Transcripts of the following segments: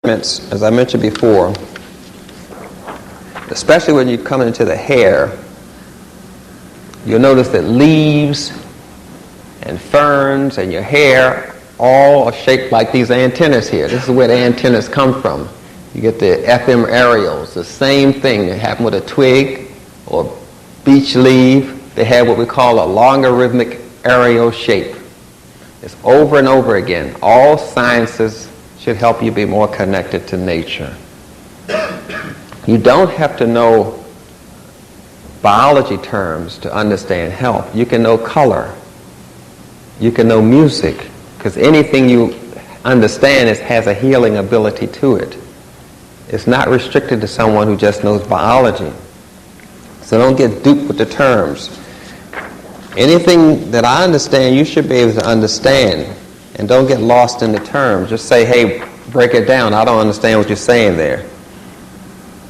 As I mentioned before, especially when you come into the hair, you'll notice that leaves and ferns and your hair all are shaped like these antennas here. This is where the antennas come from. You get the FM aerials, the same thing that happened with a twig or beech leaf. They have what we call a logarithmic aerial shape. It's over and over again. All sciences should help you be more connected to nature. You don't have to know biology terms to understand health. You can know color. You can know music, because anything you understand has a healing ability to it. It's not restricted to someone who just knows biology. So don't get duped with the terms. Anything that I understand, you should be able to understand. And don't get lost in the terms. Just say, hey, break it down. I don't understand what you're saying there.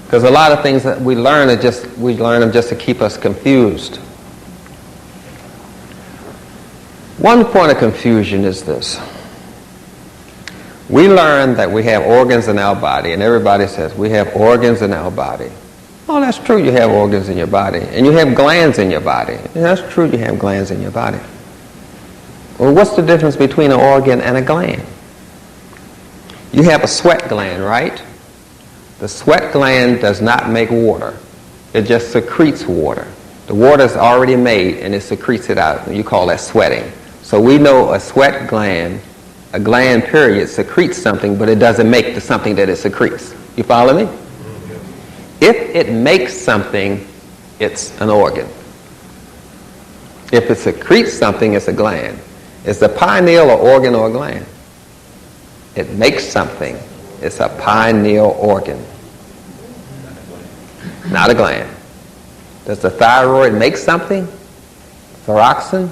Because a lot of things that we learn them just to keep us confused. One point of confusion is this. We learn that we have organs in our body, and everybody says we have organs in our body. Oh, that's true, you have organs in your body. And you have glands in your body. Yeah, that's true, you have glands in your body. Well, what's the difference between an organ and a gland? You have a sweat gland, right? The sweat gland does not make water. It just secretes water. The water is already made and it secretes it out. You call that sweating. So we know a sweat gland, a gland period, secretes something, but it doesn't make the something that it secretes. You follow me? If it makes something, it's an organ. If it secretes something, it's a gland. It's a pineal or organ or a gland. It makes something. It's a pineal organ, not a gland. Does the thyroid make something? Thyroxine?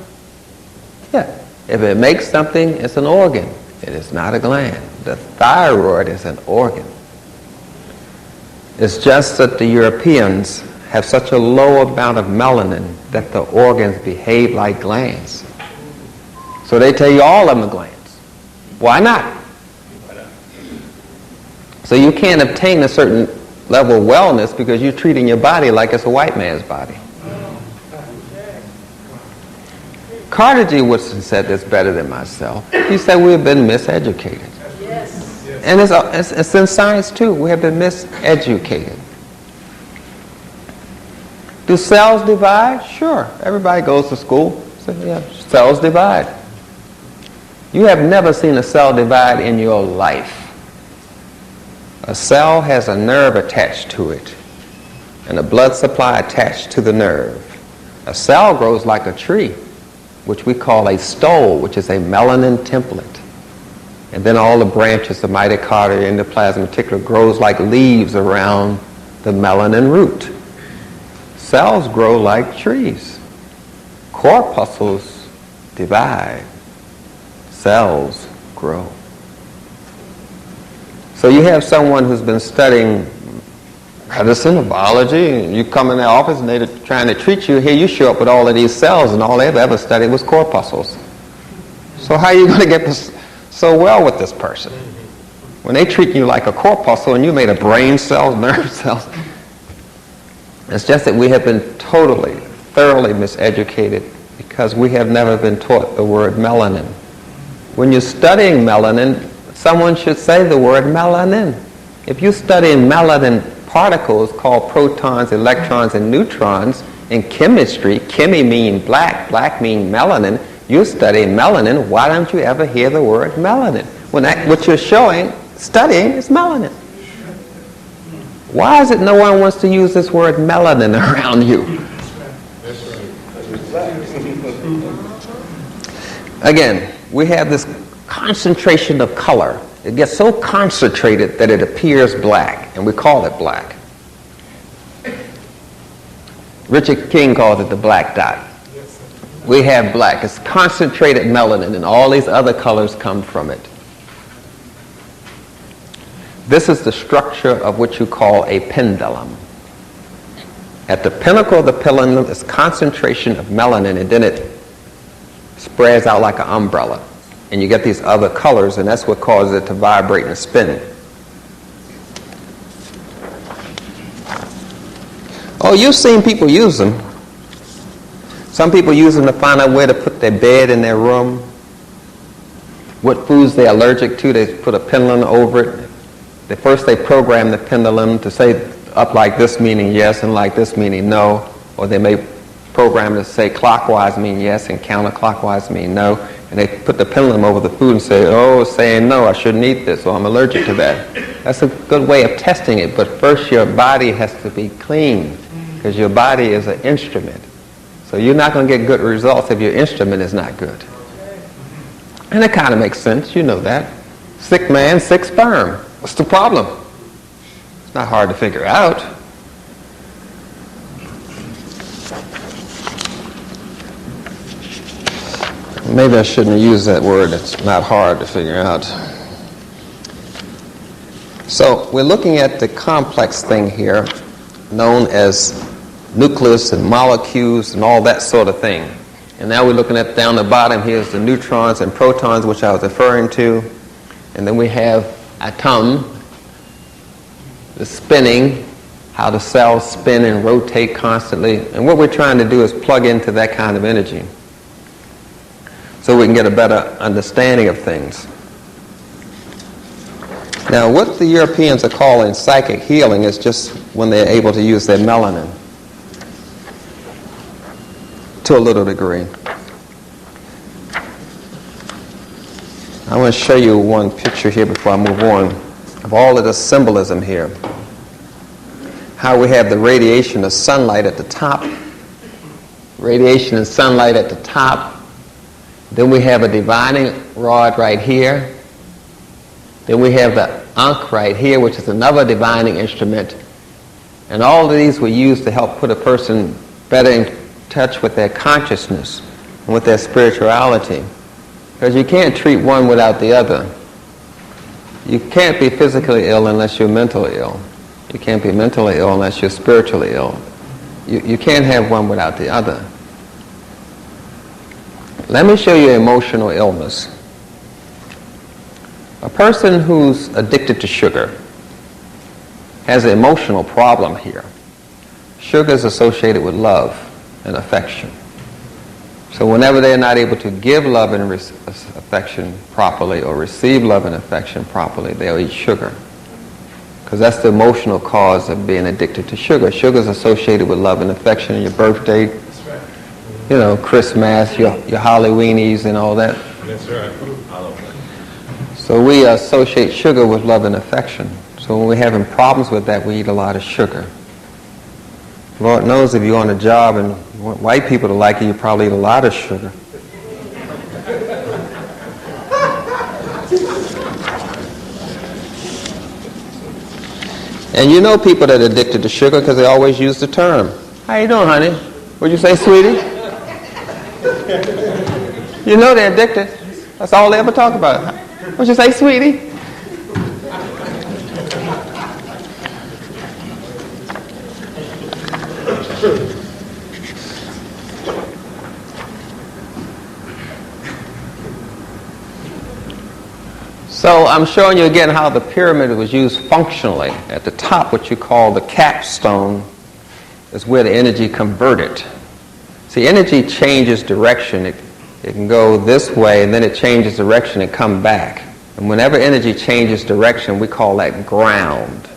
Yeah. If it makes something, it's an organ. It is not a gland. The thyroid is an organ. It's just that the Europeans have such a low amount of melanin that the organs behave like glands. So they tell you all of them are glands. Why not? So you can't obtain a certain level of wellness because you're treating your body like it's a white man's body. Carter G. Woodson said this better than myself. He said we have been miseducated. Yes. And it's in science too. We have been miseducated. Do cells divide? Sure. Everybody goes to school. So, yeah, cells divide. You have never seen a cell divide in your life. A cell has a nerve attached to it and a blood supply attached to the nerve. A cell grows like a tree, which we call a stole, which is a melanin template. And then all the branches, the mitochondria, endoplasm, reticulum, grows like leaves around the melanin root. Cells grow like trees. Corpuscles divide. Cells grow. So you have someone who's been studying medicine or biology, and you come in their office and they're trying to treat you. Here you show up with all of these cells, and all they've ever studied was corpuscles. So how are you going to get this so well with this person? When they treat you like a corpuscle and you made a brain cell, nerve cells. It's just that we have been thoroughly miseducated because we have never been taught the word melanin. When you're studying melanin, someone should say the word melanin. If you study melanin particles called protons, electrons, and neutrons in chemistry, chemi mean black, black mean melanin, you study melanin, why don't you ever hear the word melanin? When what you're studying is melanin. Why is it no one wants to use this word melanin around you? Again, we have this concentration of color. It gets so concentrated that it appears black, and we call it black. Richard King calls it the black dot. We have black. It's concentrated melanin, and all these other colors come from it. This is the structure of what you call a pendulum. At the pinnacle of the pendulum is concentration of melanin, and then it spreads out like an umbrella. And you get these other colors, and that's what causes it to vibrate and spin. Oh, you've seen people use them. Some people use them to find out where to put their bed in their room, what foods they're allergic to. They put a pendulum over it. First they program the pendulum to say up like this meaning yes and like this meaning no, or they may program to say clockwise mean yes and counterclockwise mean no, and they put the pendulum over the food and say, oh, it's saying no, I shouldn't eat this, or I'm allergic to that. That's a good way of testing it, but first your body has to be clean, because your body is an instrument. So you're not going to get good results if your instrument is not good. And it kind of makes sense, you know that. Sick man, sick sperm. What's the problem? It's not hard to figure out. Maybe I shouldn't use that word. It's not hard to figure out. So we're looking at the complex thing here, known as nucleus and molecules and all that sort of thing. And now we're looking at down the bottom here's the neutrons and protons, which I was referring to. And then we have atom, the spinning, how the cells spin and rotate constantly. And what we're trying to do is plug into that kind of energy so we can get a better understanding of things. Now, what the Europeans are calling psychic healing is just when they're able to use their melanin to a little degree. I want to show you one picture here before I move on of all of the symbolism here. How we have the radiation of sunlight at the top, radiation and sunlight at the top. Then we have a divining rod right here. Then we have the Ahkh right here, which is another divining instrument. And all of these were used to help put a person better in touch with their consciousness and with their spirituality. Because you can't treat one without the other. You can't be physically ill unless you're mentally ill. You can't be mentally ill unless you're spiritually ill. You can't have one without the other. Let me show you emotional illness. A person who's addicted to sugar has an emotional problem here. Sugar is associated with love and affection. So whenever they're not able to give love and affection properly or receive love and affection properly, they'll eat sugar. Because that's the emotional cause of being addicted to sugar. Sugar is associated with love and affection, your birthday, you know, Christmas, your Halloweenies and all that. That's right. So we associate sugar with love and affection. So when we're having problems with that, we eat a lot of sugar. Lord knows if you're on a job and you want white people to like you, you probably eat a lot of sugar. And you know people that are addicted to sugar because they always use the term. How you doing, honey? What'd you say, sweetie? You know they're addicted. That's all they ever talk about. What'd you say, sweetie? So I'm showing you again how the pyramid was used functionally. At the top, what you call the capstone is where the energy converted. See, energy changes direction. It can go this way, and then it changes direction and come back. And whenever energy changes direction, we call that ground.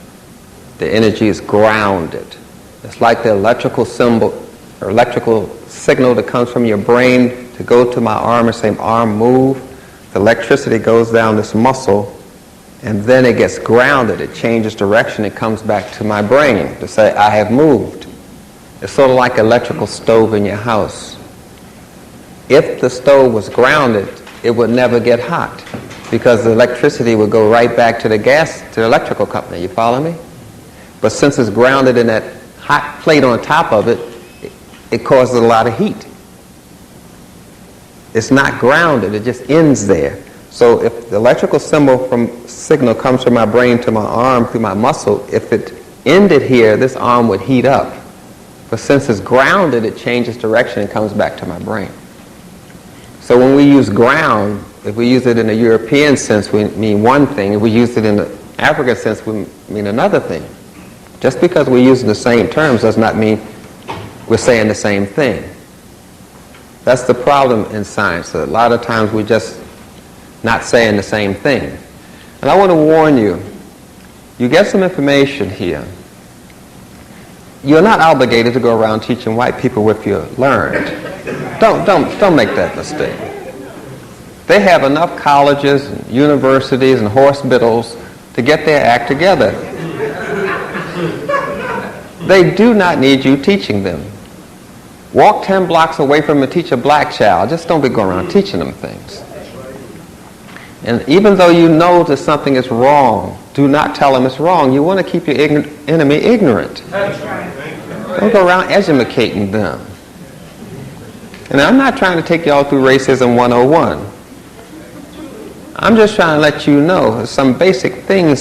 The energy is grounded. It's like the electrical symbol or electrical signal that comes from your brain to go to my arm and say, arm move. The electricity goes down this muscle, and then it gets grounded. It changes direction. It comes back to my brain to say, I have moved. It's sort of like an electrical stove in your house. If the stove was grounded, it would never get hot because the electricity would go right back to the electrical company. You follow me? But since it's grounded in that hot plate on top of it, it causes a lot of heat. It's not grounded, it just ends there. So if the electrical signal comes from my brain to my arm through my muscle, if it ended here, this arm would heat up. But since it's grounded, it changes direction and comes back to my brain. So when we use ground, if we use it in a European sense, we mean one thing. If we use it in the African sense, we mean another thing. Just because we're using the same terms does not mean we're saying the same thing. That's the problem in science. A lot of times we're just not saying the same thing. And I want to warn you, you get some information here. You're not obligated to go around teaching white people what you learned. Don't make that mistake. They have enough colleges, and universities, and hospitals to get their act together. They do not need you teaching them. Walk 10 blocks away from them and teach a black child. Just don't be going around teaching them things. And even though you know that something is wrong, do not tell them it's wrong. You want to keep your enemy ignorant. Don't go around educating them. And I'm not trying to take y'all through racism 101. I'm just trying to let you know some basic things